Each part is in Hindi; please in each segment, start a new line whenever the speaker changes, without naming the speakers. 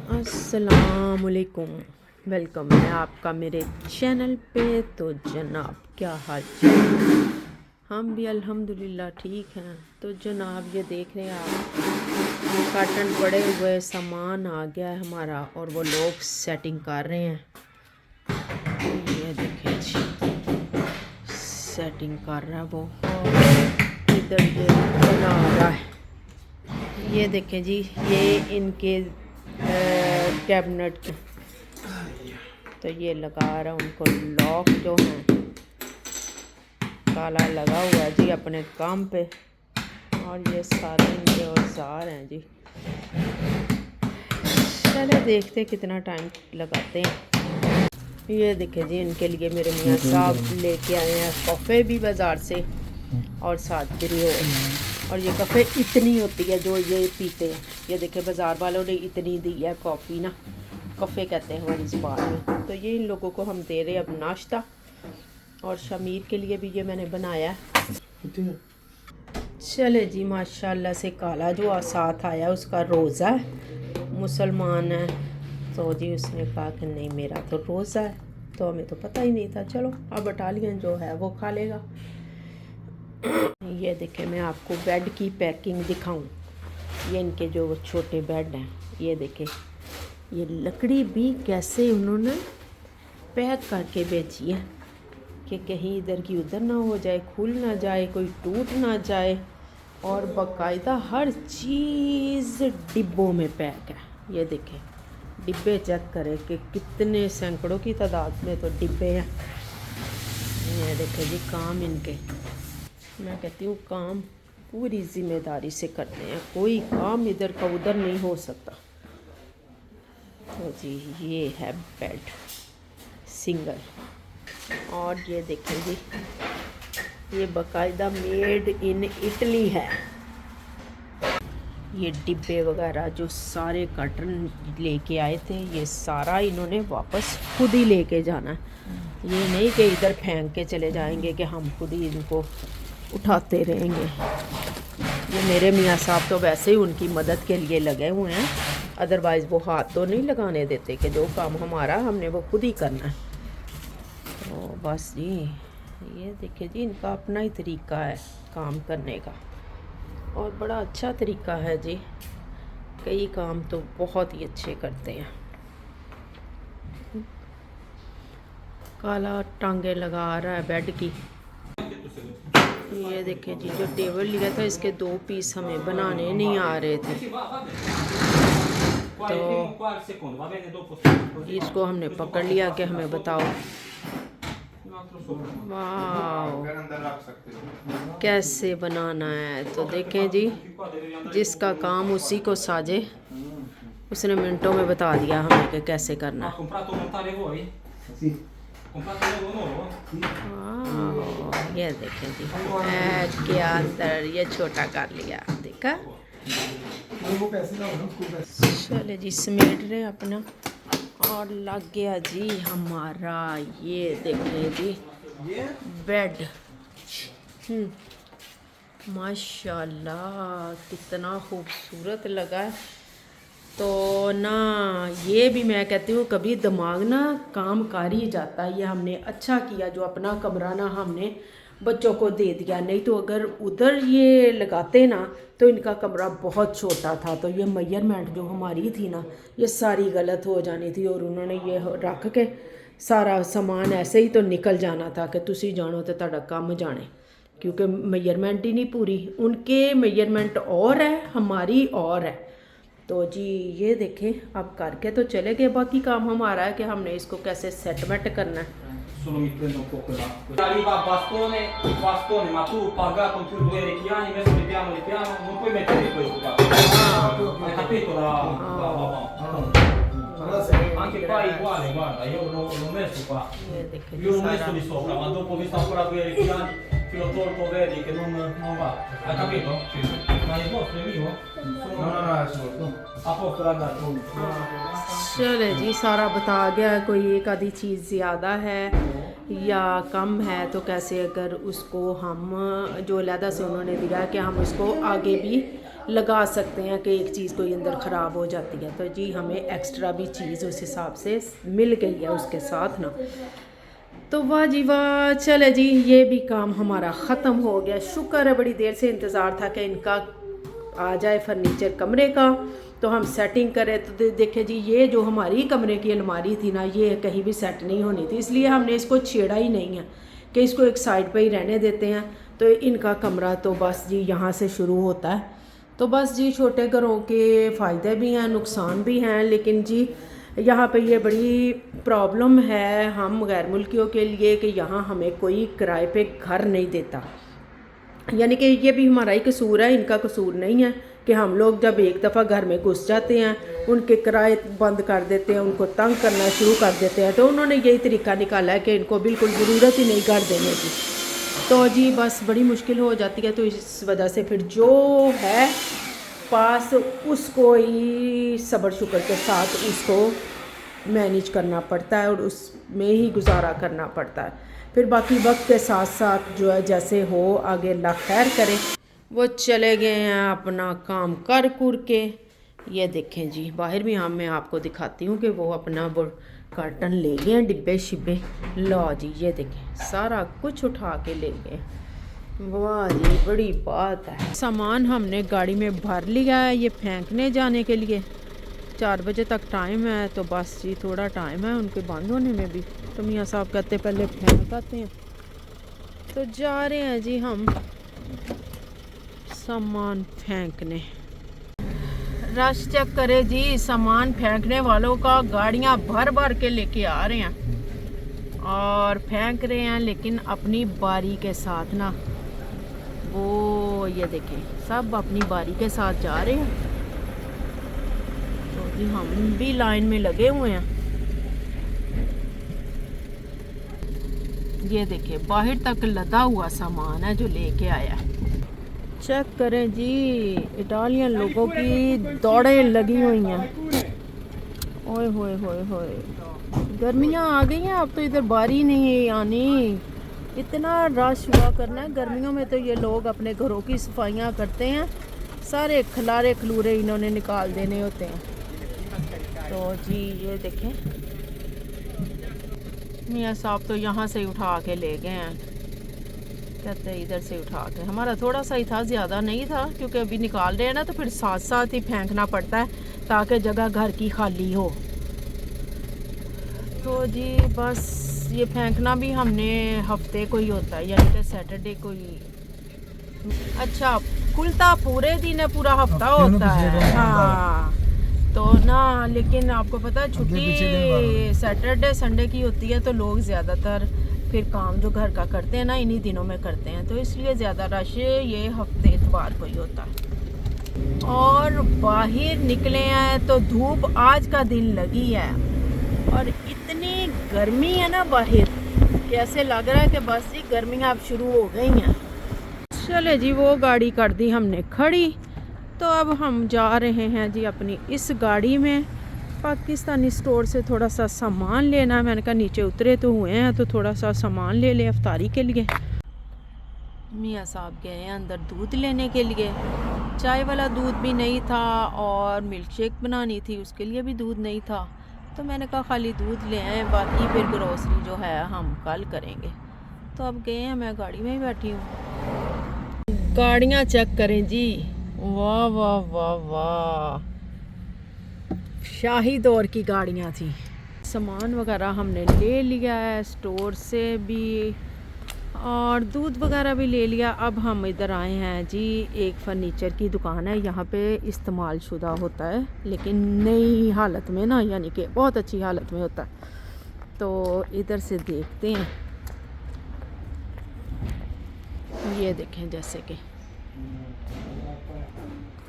अस्सलामुअलैकुम, वेलकम है आपका मेरे चैनल पे। तो जनाब क्या हाल चाल? हम भी अल्हम्दुलिल्लाह ठीक हैं। तो जनाब ये देख रहे हैं आप, कार्टन पड़े हुए सामान आ गया है हमारा और वो लोग सेटिंग कर रहे हैं। ये देखें जी, सेटिंग कर रहा है वो, और इधर ये बना रहा है। ये देखें जी, ये इनके कैबिनेट के, तो ये लगा रहा है उनको लॉक जो है, काला लगा हुआ है जी अपने काम पे। और ये सारे इनके औजार हैं जी। चले देखते कितना टाइम लगाते हैं। ये देखें जी, इनके लिए मेरे मियाँ साहब लेके आए हैं कॉफ़ी भी बाज़ार से और साथ बिरियो। और ये कफ़े इतनी होती है जो ये पीते हैं। ये देखें बाज़ार वालों ने इतनी दी है कॉफ़ी ना, कफ़े कहते हैं हमारी ज़ुबान में। तो ये इन लोगों को हम दे रहे हैं अब नाश्ता। और शमीर के लिए भी ये मैंने बनाया है। चले जी, माशाल्लाह से काला जो साथ आया उसका रोज़ा है, मुसलमान है। तो जी उसने कहा कि नहीं मेरा तो रोज़ा है, तो हमें तो पता ही नहीं था। चलो अब बटालियन जो है वो खा लेगा। ये देखें, मैं आपको बेड की पैकिंग दिखाऊं। ये इनके जो छोटे बेड हैं, ये देखें, ये लकड़ी भी कैसे उन्होंने पैक करके बेची है कि कहीं इधर की उधर ना हो जाए, खुल ना जाए, कोई टूट ना जाए। और बाकायदा हर चीज़ डिब्बों में पैक है। ये देखें, डिब्बे चेक करें कि कितने सैकड़ों की तादाद में तो डिब्बे हैं। ये देखें जी, काम इनके, मैं कहती हूँ काम पूरी ज़िम्मेदारी से करते हैं, कोई काम इधर का उधर नहीं हो सकता। तो जी ये है बेड सिंगल। और ये देखें जी, ये बाकायदा मेड इन इटली है। ये डिब्बे वगैरह जो सारे कर्टन लेके आए थे, ये सारा इन्होंने वापस खुद ही लेके जाना है। ये नहीं कि इधर फेंक के चले जाएंगे कि हम खुद ही इनको उठाते रहेंगे। ये मेरे मियाँ साहब तो वैसे ही उनकी मदद के लिए लगे हुए हैं, अदरवाइज़ वो हाथ तो नहीं लगाने देते कि जो काम हमारा हमने वो खुद ही करना है। तो बस जी, ये देखिए जी, इनका अपना ही तरीका है काम करने का और बड़ा अच्छा तरीका है जी। कई काम तो बहुत ही अच्छे करते हैं। काला टांगे लगा रहा है बेड की। ये देखें जी, जो टेबल लिया था इसके 2 पीस हमें बनाने नहीं आ रहे थे, तो इसको हमने पकड़ लिया कि हमें बताओ। वाह, कैसे बनाना है। तो देखें जी, जिसका काम उसी को साजे, उसने मिनटों में बता दिया हमें कि कैसे करना है। ये देखें जी, के अंदर ये छोटा कर लिया, देखा। चले जी, समेट रहे अपना और लग गया जी हमारा। ये देखें जी बेड, माशाल्लाह कितना खूबसूरत लगा है। तो ना ये भी मैं कहती हूँ कभी दिमाग ना काम कर ही जाता है। ये हमने अच्छा किया जो अपना कमरा ना हमने बच्चों को दे दिया, नहीं तो अगर उधर ये लगाते ना तो इनका कमरा बहुत छोटा था। तो ये मेजरमेंट जो हमारी थी ना, ये सारी गलत हो जानी थी और उन्होंने ये रख के सारा सामान ऐसे ही तो निकल जाना था कि तुसी जानो तो तुहाडा काम जाने, क्योंकि मेजरमेंट ही नहीं पूरी। उनके मेजरमेंट और है, हमारी और है। तो जी ये देखें, अब करके तो चले गए, बाकी काम हमारा है कि हमने इसको कैसे सेटमेंट करना है।
Solo mi prendo un po' quell'acqua. Arriva a bastone, ma tu pagato più 2 richiami, adesso li piano, non puoi mettere questo qua. Hai capito Anche qua è uguale, guarda, io l'ho messo qua. Io l'ho messo di sopra, ma dopo ho visto ancora 2 richiami, che l'ho tolto, vedi che non va. Hai capito? Sì. Ma il vostro è mio? No, è suo. A posto ragazzi.
चले जी, सारा बता गया। कोई एक आधी चीज़ ज़्यादा है या कम है तो कैसे, अगर उसको हम जो अलहदा से उन्होंने दिया कि हम उसको आगे भी लगा सकते हैं कि एक चीज़ कोई अंदर ख़राब हो जाती है। तो जी हमें एक्स्ट्रा भी चीज़ उस हिसाब से मिल गई है उसके साथ ना। तो वाह जी वाह, चले जी ये भी काम हमारा ख़त्म हो गया। शुक्र है, बड़ी देर से इंतज़ार था कि इनका आ जाए फर्नीचर कमरे का तो हम सेटिंग करें। तो देखे जी ये जो हमारी कमरे की अलमारी थी ना, ये कहीं भी सेट नहीं होनी थी, इसलिए हमने इसको छेड़ा ही नहीं है कि इसको एक साइड पे ही रहने देते हैं। तो इनका कमरा तो बस जी यहाँ से शुरू होता है। तो बस जी छोटे घरों के फ़ायदे भी हैं, नुकसान भी हैं, लेकिन जी यहाँ पे ये बड़ी प्रॉब्लम है हम गैर मुल्कियों के लिए कि यहाँ हमें कोई किराए पे घर नहीं देता। यानी कि ये भी हमारा ही कसूर है, इनका कसूर नहीं है कि हम लोग जब एक दफ़ा घर में घुस जाते हैं उनके किराए बंद कर देते हैं, उनको तंग करना शुरू कर देते हैं। तो उन्होंने यही तरीका निकाला है कि इनको बिल्कुल ज़रूरत ही नहीं घर देने की। तो जी बस बड़ी मुश्किल हो जाती है। तो इस वजह से फिर जो है पास उसको ही सब्र शुक्र के साथ उसको मैनेज करना पड़ता है और उसमें ही गुजारा करना पड़ता है। फिर बाकी वक्त के साथ साथ जो है जैसे हो आगे अल्लाह खैर करे। वो चले गए हैं अपना काम कर कुर के। ये देखें जी बाहर भी मैं आपको दिखाती हूँ कि वो अपना वो कार्टन ले गए हैं, डिब्बे शिब्बे। लो जी ये देखें सारा कुछ उठा के ले गए। वाह जी बड़ी बात है। सामान हमने गाड़ी में भर लिया है ये फेंकने जाने के लिए। 4 बजे तक टाइम है, तो बस जी थोड़ा टाइम है उनके बंद होने में भी। तो मियाँ साहब कहते पहले फेंक आते हैं। तो जा रहे हैं जी हम सामान फेंकने। रश चेक करे जी सामान फेंकने वालों का, गाड़ियाँ भर भर के लेके आ रहे हैं और फेंक रहे हैं, लेकिन अपनी बारी के साथ ना। वो ये देखें सब अपनी बारी के साथ जा रहे हैं। तो जी हम भी लाइन में लगे हुए हैं। ये देखें बाहर तक लदा हुआ सामान है जो लेके आया। चेक करें जी इटालियन लोगों की दौड़ें लगी हुई हैं। ओए होए होए होए, गर्मियाँ आ गई हैं, अब तो इधर बारी नहीं आनी। इतना रश हुआ करना है गर्मियों में। तो ये लोग अपने घरों की सफाइयाँ करते हैं, सारे खलारे खलूरे इन्होंने निकाल देने होते हैं। तो जी ये देखें मियाँ साहब तो यहाँ से उठा के ले गए हैं, कहते इधर से उठा के। हमारा थोड़ा सा ही था, ज़्यादा नहीं था, क्योंकि अभी निकाल रहे हैं ना तो फिर साथ साथ ही फेंकना पड़ता है ताकि जगह घर की खाली हो। तो जी बस ये फेंकना भी हमने हफ्ते को ही होता है, यानी कि सैटरडे को ही। अच्छा खुलता पूरे दिन है, पूरा हफ्ता होता है। हाँ तो ना, लेकिन आपको पता है छुट्टी सैटरडे संडे की होती है, तो लोग ज़्यादातर फिर काम जो घर का करते हैं ना इन्हीं दिनों में करते हैं। तो इसलिए ज़्यादा रश ये हफ्ते इतवार को ही होता है। और बाहर निकले हैं तो धूप आज का दिन लगी है और इतनी गर्मी है ना बाहर, कैसे लग रहा है कि बस जी गर्मियाँ अब शुरू हो गई हैं। चले जी वो गाड़ी कर दी हमने खड़ी। तो अब हम जा रहे हैं जी अपनी इस गाड़ी में पाकिस्तानी स्टोर से थोड़ा सा सामान लेना है। मैंने कहा नीचे उतरे तो हुए हैं तो थोड़ा सा सामान ले लें इफ्तारी के लिए। मियाँ साहब गए हैं अंदर दूध लेने के लिए। चाय वाला दूध भी नहीं था और मिल्क शेक बनानी थी, उसके लिए भी दूध नहीं था। तो मैंने कहा खाली दूध ले आए, बाकी फिर ग्रोसरी जो है हम कल करेंगे। तो अब गए हैं, मैं गाड़ी में ही बैठी हूँ। गाड़ियाँ चेक करें जी, वाह वाह वाह वाह, शाही दौर की गाड़ियाँ थी। सामान वगैरह हमने ले लिया है स्टोर से भी और दूध वगैरह भी ले लिया। अब हम इधर आए हैं जी, एक फ़र्नीचर की दुकान है। यहाँ पे इस्तेमाल शुदा होता है लेकिन नई हालत में ना, यानी कि बहुत अच्छी हालत में होता है। तो इधर से देखते हैं। ये देखें जैसे कि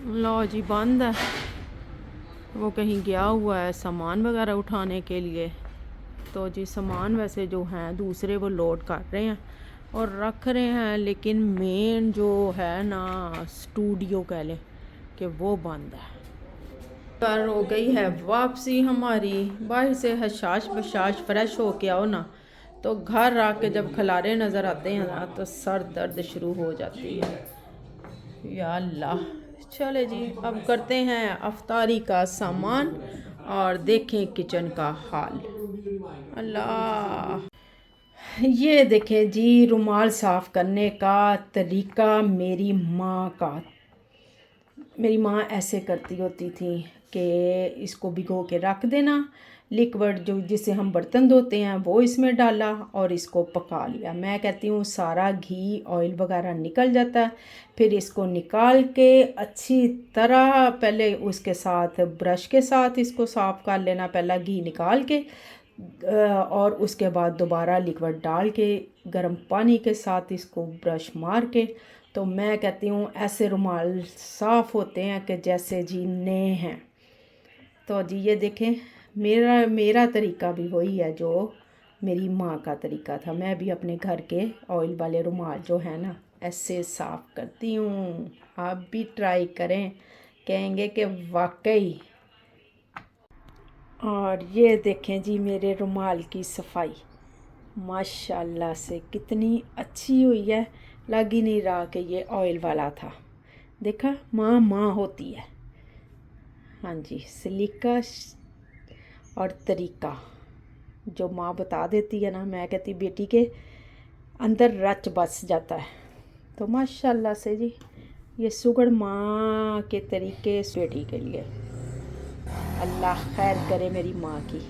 लो जी बंद है, वो कहीं गया हुआ है सामान वगैरह उठाने के लिए। तो जी सामान वैसे जो हैं दूसरे वो लोड कर रहे हैं और रख रहे हैं, लेकिन मेन जो है ना स्टूडियो कह लें कि वो बंद है। पर हो गई है वापसी हमारी। बाहर से हशाश बशाश फ्रेश हो के आओ ना, तो घर आके जब खलारे नज़र आते हैं ना तो सर दर्द शुरू हो जाती है। या अल्लाह, चले जी, अब करते हैं अफ्तारी का सामान और देखें किचन का हाल। अल्लाह, ये देखें जी रुमाल साफ़ करने का तरीका मेरी माँ ऐसे करती होती थी कि इसको भिगो के रख देना, लिक्विड जो जिससे हम बर्तन धोते हैं वो इसमें डाला और इसको पका लिया। मैं कहती हूँ सारा घी ऑयल वगैरह निकल जाता है। फिर इसको निकाल के अच्छी तरह पहले उसके साथ ब्रश के साथ इसको साफ़ कर लेना, पहला घी निकाल के और उसके बाद दोबारा लिक्विड डाल के गर्म पानी के साथ इसको ब्रश मार के, तो मैं कहती हूँ ऐसे रुमाल साफ़ होते हैं कि जैसे जी नए हैं। तो जी ये देखें मेरा तरीका भी वही है जो मेरी माँ का तरीका था। मैं भी अपने घर के ऑयल वाले रुमाल जो है ना ऐसे साफ़ करती हूँ। आप भी ट्राई करें, कहेंगे कि वाकई। और ये देखें जी मेरे रुमाल की सफाई माशाल्लाह से कितनी अच्छी हुई है, लग ही नहीं रहा कि ये ऑयल वाला था। देखा, माँ होती है। हाँ जी, सलीका और तरीका जो माँ बता देती है ना, मैं कहती बेटी के अंदर रच बस जाता है। तो माशाल्लाह से जी ये सुगड़ माँ के तरीके बेटी के लिए, अल्लाह खैर करे मेरी माँ की।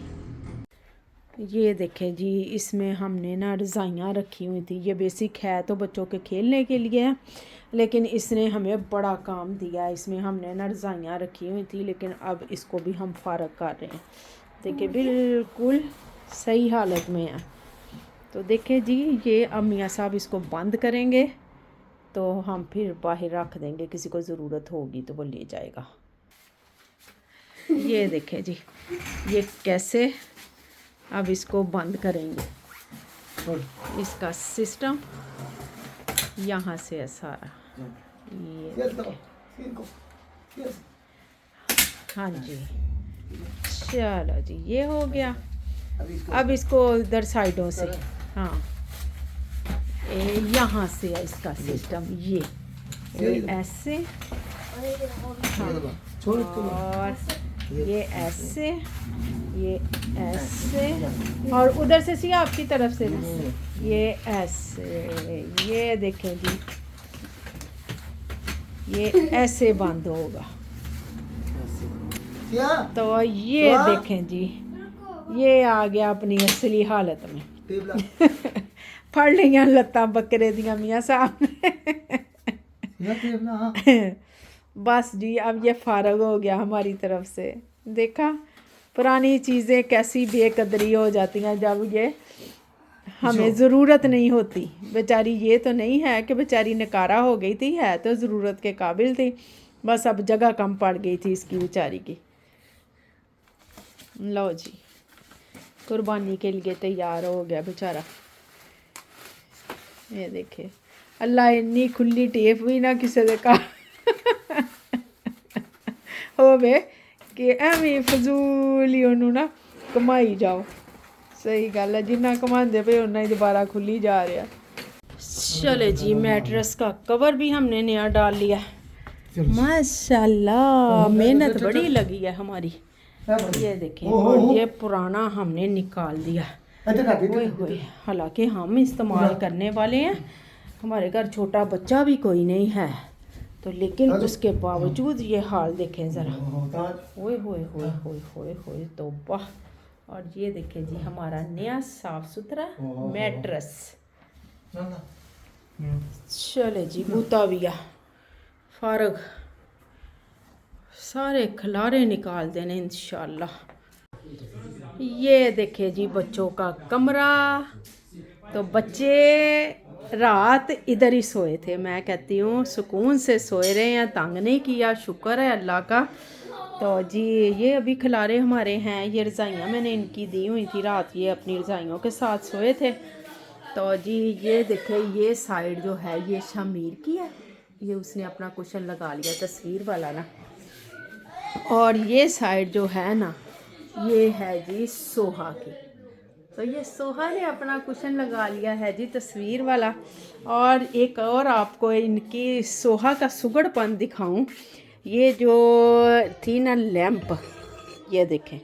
ये देखें जी इसमें हमने ना रज़ाइयाँ रखी हुई थी। ये बेसिक है तो बच्चों के खेलने के लिए है, लेकिन इसने हमें बड़ा काम दिया। इसमें हमने ना रज़ाइयाँ रखी हुई थी, लेकिन अब इसको भी हम फ़ारग कर रहे हैं। देखिए बिल्कुल सही हालत में है। तो देखें जी ये अब मियाँ साहब इसको बंद करेंगे तो हम फिर बाहर रख देंगे, किसी को ज़रूरत होगी तो वो ले जाएगा। ये देखें जी ये कैसे अब इसको बंद करेंगे। इसका सिस्टम यहाँ से है सारा। ये हाँ जी, चलो जी ये हो गया। अब इसको इधर साइडों से, हाँ यहाँ से है इसका सिस्टम। ये ऐसे, हाँ, और ये ऐसे, ये ऐसे, और उधर से सी आपकी तरफ से ये ऐसे। ये देखें जी ये ऐसे बंद होगा। तो ये देखें जी ये आ गया अपनी असली हालत में। फड़ लिया लत्तां बकरे दियां मियाँ साहब ने। बस जी अब ये फारग हो गया हमारी तरफ से। देखा पुरानी चीज़ें कैसी बेकदरी हो जाती हैं जब ये हमें ज़रूरत नहीं होती। बेचारी ये तो नहीं है कि बेचारी नकारा हो गई थी, है तो ज़रूरत के काबिल थी, बस अब जगह कम पड़ गई थी इसकी बेचारी की। लो जी कुर्बानी के लिए तैयार हो गया बेचारा। ये देखे अल्लाह इन्नी खुली टेप भी ना किसी दे का होवे कि एवें फजूल ही उन्होंने ना कमाई जाओ। सही गल है, जिन्ना कमाते पे उन्ना ही दोबारा खुली जा रहा। चले जी मैट्रेस का कवर भी हमने नया डाल लिया। माशाल्लाह मेहनत बड़ी लगी है हमारी। ये देखें और ये पुराना हमने निकाल दिया। ओए होए, हालांकि हम इस्तेमाल करने वाले हैं, हमारे घर छोटा बच्चा भी कोई नहीं है, तो लेकिन उसके बावजूद ये हाल देखें ज़रा। ओए होए होए होए होए होए तौबा। और ये देखें जी हमारा नया साफ़ सुथरा मैट्रेस। चले जी बूताविया फारग, सारे खलारे निकाल देने इंशाल्लाह। ये देखे जी बच्चों का कमरा। तो बच्चे रात इधर ही सोए थे, मैं कहती हूँ सुकून से सोए रहे हैं, तंग नहीं किया, शुक्र है अल्लाह का। तो जी ये अभी खिलारे हमारे हैं, ये रज़ाइयाँ मैंने इनकी दी हुई थी, रात ये अपनी रज़ाइयों के साथ सोए थे। तो जी ये देखे ये साइड जो है ये शामिर की है, ये उसने अपना कुशन लगा लिया तस्वीर वाला ना, और ये साइड जो है ना ये है जी सोहा की। तो ये सोहा ने अपना कुशन लगा लिया है जी तस्वीर वाला। और एक और आपको इनकी सोहा का सुगड़पन दिखाऊं ये जो थी ना लैंप, ये देखें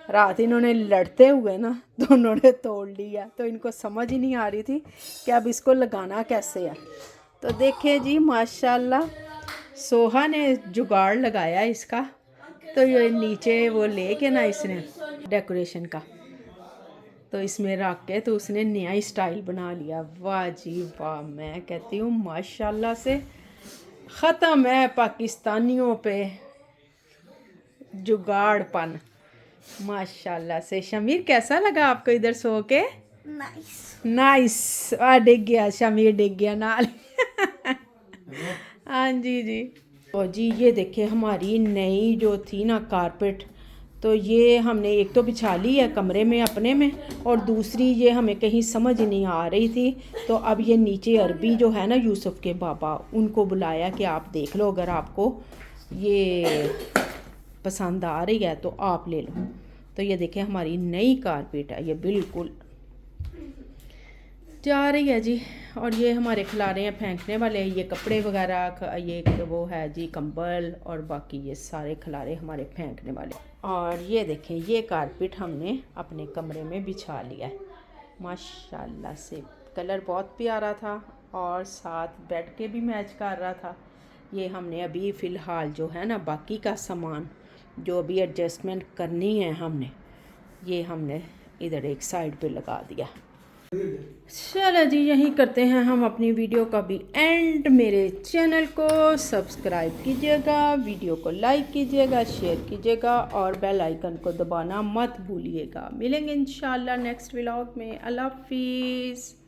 रात इन्होंने लड़ते हुए ना दोनों ने तोड़ लिया, तो इनको समझ ही नहीं आ रही थी कि अब इसको लगाना कैसे है। तो देखें जी माशाल्लाह सोहा ने जुगाड़ लगाया इसका। तो ये नीचे वो लेके ना इसने डेकोरेशन का तो इसमें रख के तो उसने नया ही स्टाइल बना लिया। वाह जी वाह, मैं कहती हूँ माशाल्लाह से ख़त्म है पाकिस्तानियों पे जुगाड़पन माशाल्लाह से। शमीर कैसा लगा आपको इधर सो के? नाइस। डिग गया शमीर, डिग गया नाल। हाँ जी जी। और जी ये देखिए हमारी नई जो थी ना कारपेट, तो ये हमने एक तो बिछा ली है कमरे में अपने में, और दूसरी ये हमें कहीं समझ नहीं आ रही थी। तो अब ये नीचे अरबी जो है ना यूसुफ के बाबा, उनको बुलाया कि आप देख लो, अगर आपको ये पसंद आ रही है तो आप ले लो। तो ये देखें हमारी नई कारपेट है, ये बिल्कुल जा रही है जी। और ये हमारे खिलारे हैं फेंकने वाले, ये कपड़े वगैरह, ये वो है जी कंबल, और बाकी ये सारे खिलारे हमारे फेंकने वाले। और ये देखें ये कारपेट हमने अपने कमरे में बिछा लिया है माशाल्लाह से। कलर बहुत प्यारा था और साथ बेड के भी मैच कर रहा था। ये हमने अभी फ़िलहाल जो है ना बाकी का सामान जो अभी एडजस्टमेंट करनी है हमने, ये हमने इधर एक साइड पे लगा दिया। चलो जी यहीं करते हैं हम अपनी वीडियो का भी एंड। मेरे चैनल को सब्सक्राइब कीजिएगा, वीडियो को लाइक कीजिएगा, शेयर कीजिएगा और बेल आइकन को दबाना मत भूलिएगा। मिलेंगे इंशाल्लाह नेक्स्ट व्लॉग में। अल्लाह हाफिज़।